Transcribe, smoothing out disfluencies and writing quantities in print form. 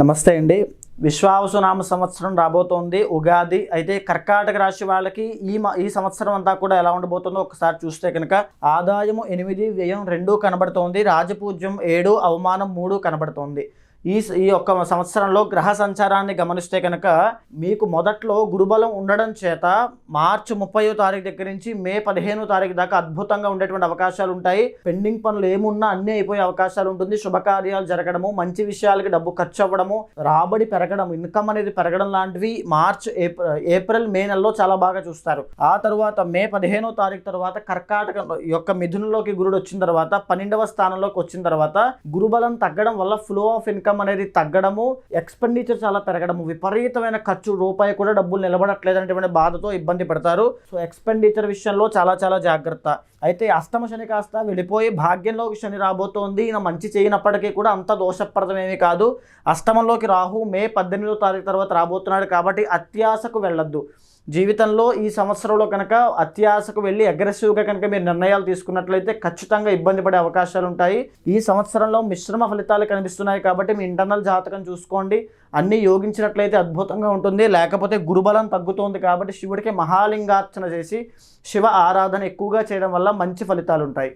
నమస్తే అండి. విశ్వావసునామ సంవత్సరం రాబోతోంది. ఉగాది. అయితే కర్కాటక రాశి వాళ్ళకి ఈ సంవత్సరం అంతా కూడా ఎలా ఉండబోతుందో ఒకసారి చూస్తే కనుక ఆదాయము 8, వ్యయం 2 కనబడుతోంది. రాజపూజ్యం 7, అవమానం 3 కనబడుతోంది. ఈ ఒక్క సంవత్సరంలో గ్రహ సంచారాన్ని గమనిస్తే కనుక మీకు మొదట్లో గురుబలం ఉండడం చేత మార్చి 30వ తారీఖు దగ్గర నుంచి మే 15వ తారీఖు దాకా అద్భుతంగా ఉండేటువంటి అవకాశాలు ఉంటాయి. పెండింగ్ పనులు ఏమున్నా అన్నీ అయిపోయే అవకాశాలు ఉంటుంది. శుభకార్యాలు జరగడము, మంచి విషయాలకి డబ్బు ఖర్చు అవ్వడము, రాబడి పెరగడం, ఇన్కమ్ అనేది పెరగడం లాంటివి మార్చ్, ఏప్రిల్, మే నెలలో చాలా బాగా చూస్తారు. ఆ తర్వాత మే 15వ తారీఖు తర్వాత కర్కాటక యొక్క మిథునంలోకి గురుడు వచ్చిన తర్వాత 12వ స్థానంలోకి వచ్చిన తర్వాత గురుబలం తగ్గడం వల్ల ఫ్లో ఆఫ్ ఇన్కమ్ అనేది తగ్గడము, ఎక్స్పెండిచర్ చాలా పెరగడము, విపరీతమైన ఖర్చు, రూపాయి కూడా డబ్బులు నిలబడట్లేదనేటువంటి బాధతో ఇబ్బంది పడతారు. సో ఎక్స్పెండిచర్ విషయంలో చాలా జాగ్రత్త. అయితే అష్టమ శని కాస్త వెళ్ళిపోయి భాగ్యంలోకి శని రాబోతోంది. ఈయన మంచి చేయనప్పటికీ కూడా అంత దోషప్రదమేమీ కాదు. అష్టమంలోకి రాహు మే 18వ తారీఖు తర్వాత రాబోతున్నాడు కాబట్టి అత్యాశకు వెళ్ళొద్దు. జీవితంలో ఈ సంవత్సరంలో కనుక అత్యాశకు వెళ్ళి అగ్రెసివ్గా కనుక మీరు నిర్ణయాలు తీసుకున్నట్లయితే ఖచ్చితంగా ఇబ్బంది పడే అవకాశాలు ఉంటాయి. ఈ సంవత్సరంలో మిశ్రమ ఫలితాలు కనిపిస్తున్నాయి కాబట్టి మీ ఇంటర్నల్ జాతకం చూసుకోండి. అన్నీ యోగించినట్లయితే అద్భుతంగా ఉంటుంది. లేకపోతే గురుబలం తగ్గుతోంది కాబట్టి శివుడికి మహాలింగార్చన చేసి శివ ఆరాధన ఎక్కువగా చేయడం వల్ల మంచి ఫలితాలు ఉంటాయి.